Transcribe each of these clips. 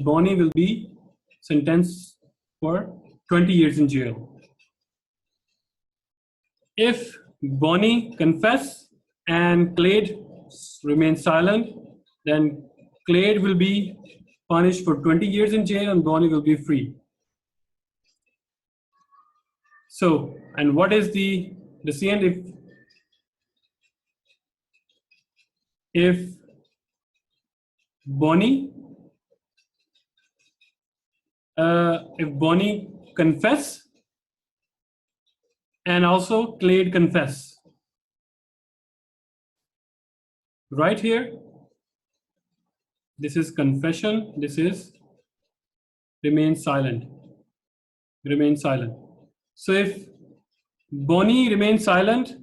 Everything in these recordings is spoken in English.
Bonnie will be sentenced for 20 years in jail. If Bonnie confess and Clade remains silent, then Clade will be punished for 20 years in jail and Bonnie will be free. So, and what is the decision if Bonnie confess and also Clade confess? Right here, this is confession, this is remain silent. Remain silent. So if Bonnie remains silent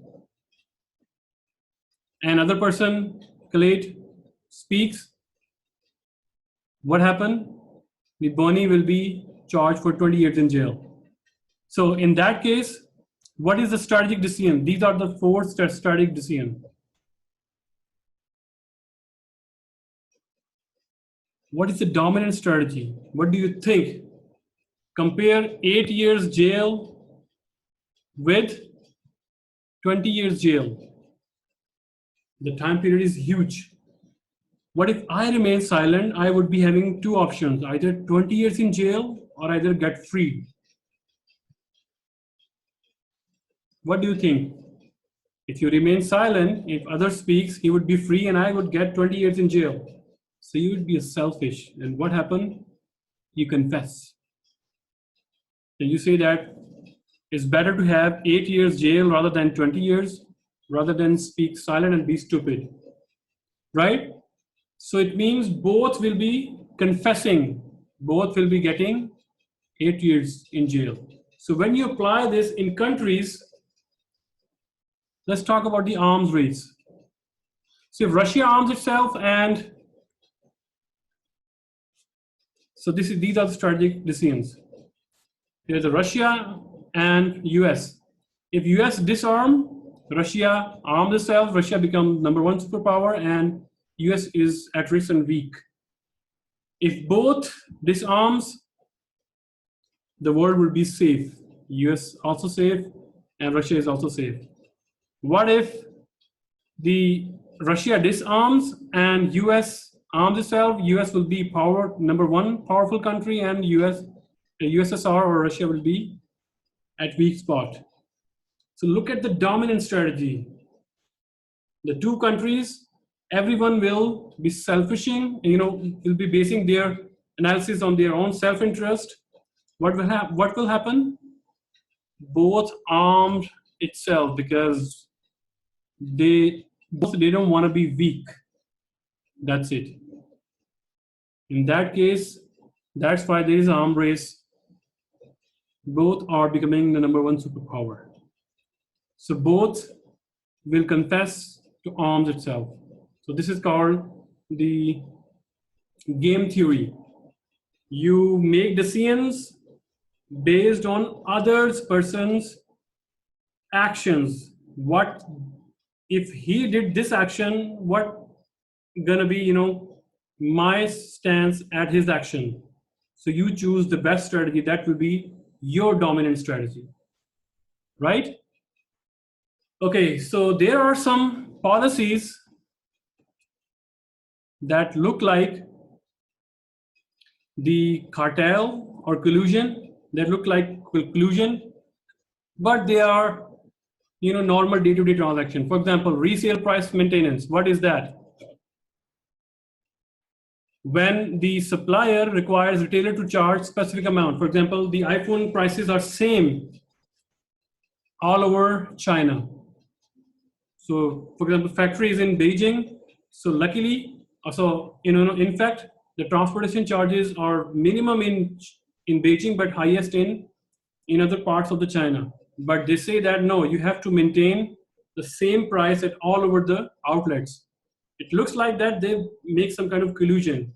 and other person, Clade, speaks, what happened? The Bonnie will be charged for 20 years in jail. So in that case, what is the strategic decision? These are the 4 strategic decisions. What is the dominant strategy? What do you think? Compare 8 years jail with 20 years jail. The time period is huge. What if I remain silent? I would be having 2 options, either 20 years in jail or either get freed. What do you think? If you remain silent, if others speaks, he would be free and I would get 20 years in jail. So you would be selfish. And what happened? You confess. And you say that it's better to have 8 years jail rather than 20 years, rather than speak silent and be stupid. Right? So it means both will be confessing. Both will be getting 8 years in jail. So when you apply this in countries, let's talk about the arms race. So if Russia arms itself and so these are the strategic decisions. There's a Russia and US. If US disarm, Russia arms itself, Russia becomes #1 superpower and US is at risk and weak. If both disarms, the world will be safe. US also safe and Russia is also safe. What if the Russia disarms and US arms itself? US will be #1 powerful country and USSR or Russia will be at weak spot. So look at the dominant strategy. The 2 countries, everyone will be selfishing, will be basing their analysis on their own self-interest. What will happen? Both armed itself because they don't want to be weak. That's it. In that case, that's why there is an arm race. Both are becoming the #1 superpower. So both will confess to arms itself. So this is called the game theory. You make decisions based on others person's actions. What if he did this action? What gonna be my stance at his action? So you choose the best strategy. That will be your dominant strategy, right? Okay, so there are some policies that look like the cartel or collusion, that look like collusion, but they are normal day-to-day transaction. For example, resale price maintenance. What is that? When the supplier requires retailer to charge specific amount. For example, the iPhone prices are same all over China. So for example, factory is in Beijing. So luckily, in fact, the transportation charges are minimum in Beijing, but highest in other parts of the China. But they say that no, you have to maintain the same price at all over the outlets. It looks like that they make some kind of collusion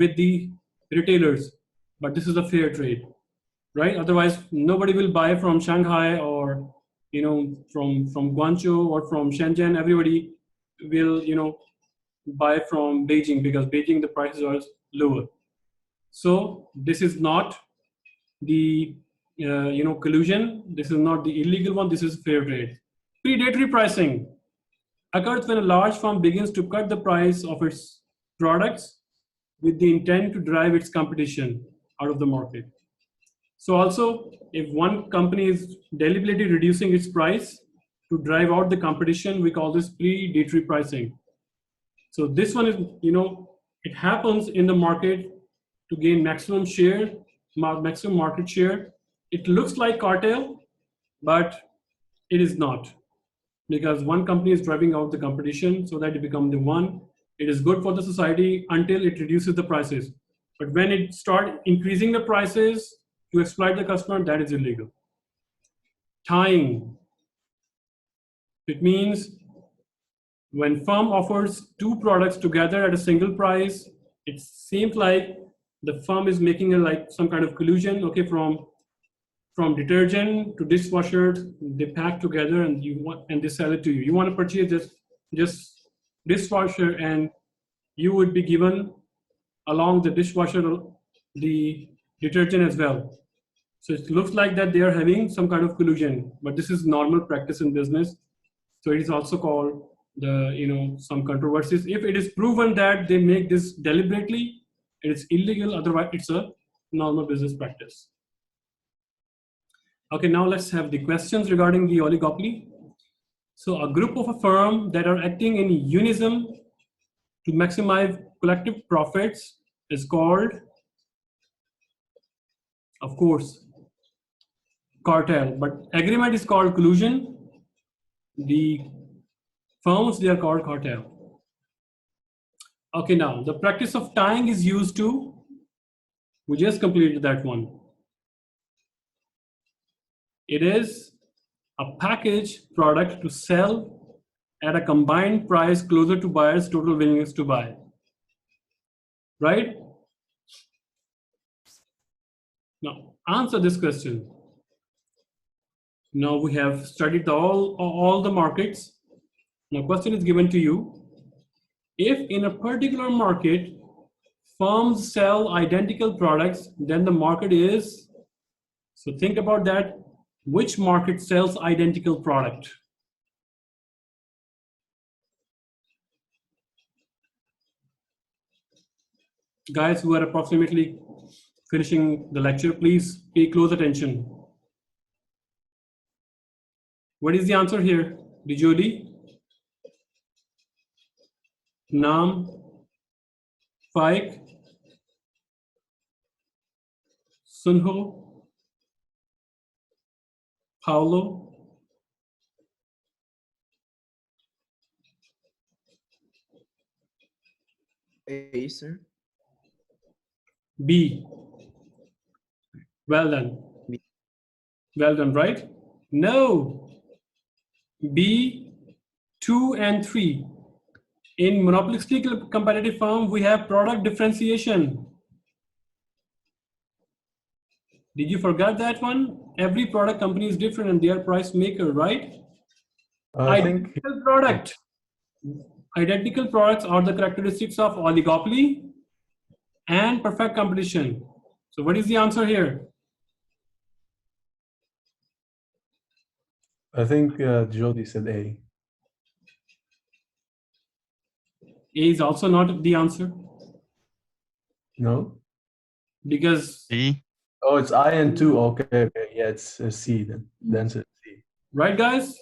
with the retailers, but this is a fair trade, right? Otherwise, nobody will buy from Shanghai or from Guangzhou or from Shenzhen. Everybody will buy from Beijing because Beijing the prices are lower. So this is not the collusion. This is not the illegal one. This is fair trade. Predatory pricing occurs when a large firm begins to cut the price of its products with the intent to drive its competition out of the market. So also, if one company is deliberately reducing its price to drive out the competition, we call this predatory pricing. So this one is, it happens in the market to gain maximum share, maximum market share. It looks like cartel, but it is not, because one company is driving out the competition so that it becomes the one. It is good for the society until it reduces the prices. But when it starts increasing the prices to exploit the customer, that is illegal. Tying. It means when firm offers two products together at a single price, it seems like the firm is making like some kind of collusion. Okay, from detergent to dishwasher, they pack together and they sell it to you. You want to purchase just dishwasher, and you would be given along the dishwasher the detergent as well. So it looks like that they are having some kind of collusion, but this is normal practice in business. So it is also called some controversies. If it is proven that they make this deliberately, it is illegal. Otherwise, it's a normal business practice. Okay, now let's have the questions regarding the oligopoly. So a group of a firm that are acting in unison to maximize collective profits is called, of course, cartel, but agreement is called collusion. The firms, they are called cartel. Okay, now the practice of tying is used to, we just completed that one. It is a package product to sell at a combined price closer to buyer's total willingness to buy. Right? Now, answer this question. Now we have studied all the markets. Now, question is given to you. If in a particular market, firms sell identical products, then the market is, so think about that, which market sells identical product? Guys who are approximately finishing the lecture, please pay close attention. What is the answer here? Dijoli, Nam, Faik, Sunho, Paulo. A, sir. B. Well done. B. Well done, right? No. B, 2 and 3. In monopolistic competitive firm, we have product differentiation. Did you forget that one? Every product company is different and they are price maker, right? Identical product. Identical products are the characteristics of oligopoly and perfect competition. So what is the answer here? I think Jody said A. A is also not the answer. No? Because B. Oh, it's I and 2. Okay, okay. Yeah, it's C then. Then it's C. Right, guys?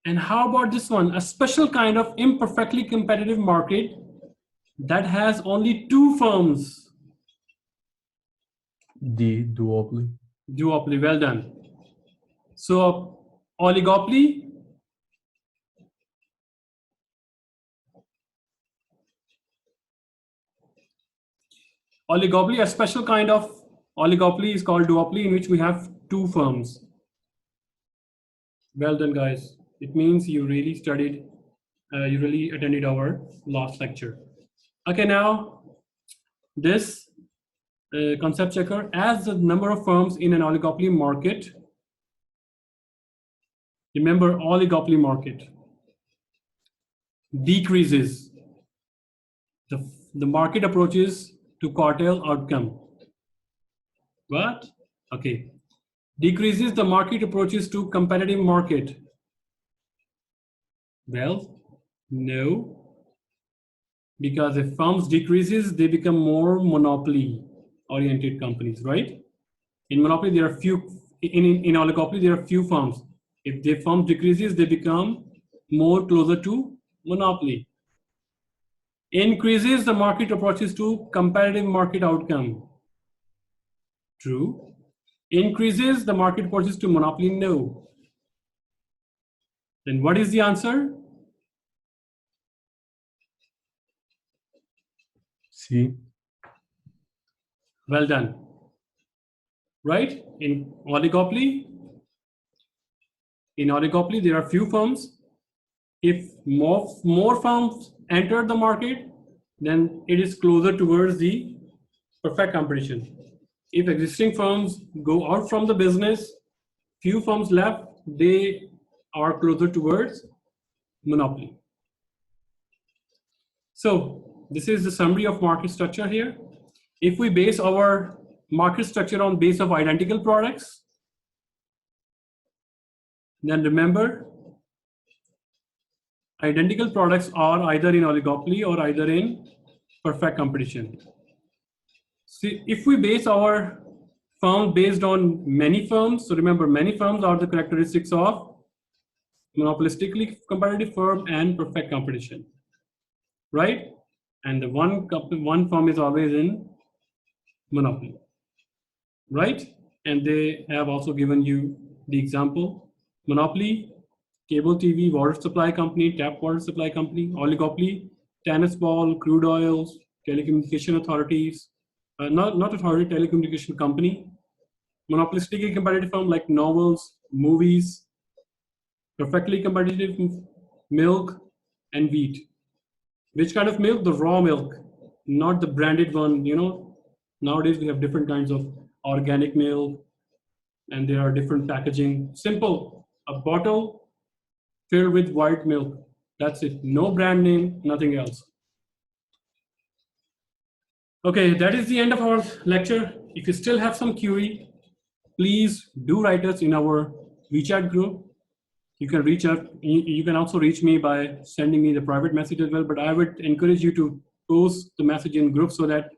And how about this one? A special kind of imperfectly competitive market that has only two firms. D, duopoly. Duopoly, well done. So, oligopoly. Oligopoly, a special kind of oligopoly is called duopoly, in which we have two firms. Well done, guys. It means you really studied, you really attended our last lecture. Okay, now this concept checker, as the number of firms in an oligopoly market, remember oligopoly market, decreases, the the market approaches to cartel outcome. What? Okay. Decreases the market approaches to competitive market. Well, no. Because if firms decreases, they become more monopoly oriented companies, right? In monopoly, there are few, in oligopoly, there are few firms. If the firm decreases, they become more closer to monopoly. Increases the market approaches to competitive market outcome. True. Increases the market approaches to monopoly. No. Then what is the answer? C. Well done. Right? In oligopoly, there are few firms. If more firms enter the market, then it is closer towards the perfect competition. If existing firms go out from the business, few firms left, they are closer towards monopoly. So this is the summary of market structure here. If we base our market structure on base of identical products, then remember, identical products are either in oligopoly or either in perfect competition. See, if we base our firm based on many firms, so remember, many firms are the characteristics of monopolistically competitive firm and perfect competition, right? And the one firm is always in monopoly, right? And they have also given you the example: monopoly, cable TV, water supply company, tap water supply company; oligopoly, tennis ball, crude oils, telecommunication authorities, not authority, telecommunication company; monopolistically competitive firm like novels, movies; perfectly competitive milk and wheat. Which kind of milk? The raw milk, not the branded one. You know, nowadays we have different kinds of organic milk, and there are different packaging. Simple, a bottle filled with white milk. That's it. No brand name, nothing else. Okay, that is the end of our lecture. If you still have some query, please do write us in our WeChat group. You can reach out. You can also reach me by sending me the private message as well, but I would encourage you to post the message in group so that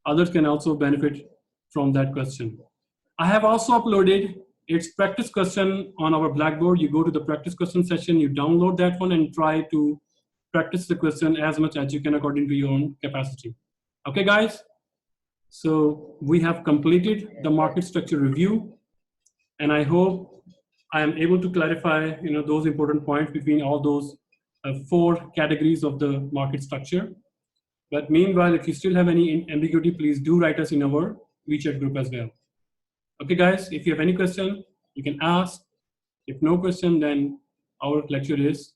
others can also benefit from that question. I have also uploaded its practice question on our Blackboard. You go to the practice question session, you download that one and try to practice the question as much as you can according to your own capacity. Okay, guys? So we have completed the market structure review, and I hope I am able to clarify, those important points between all those 4 categories of the market structure. But meanwhile, if you still have any ambiguity, please do write us in our WeChat group as well. Okay, guys, if you have any question, you can ask. If no question, then our lecture is,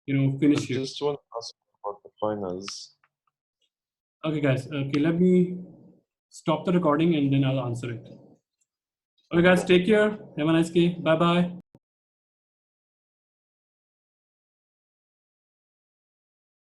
finished here. Just want to ask about the finals. Okay, guys. Okay, let me stop the recording and then I'll answer it. Okay, guys, take care. Have a nice day. Bye-bye.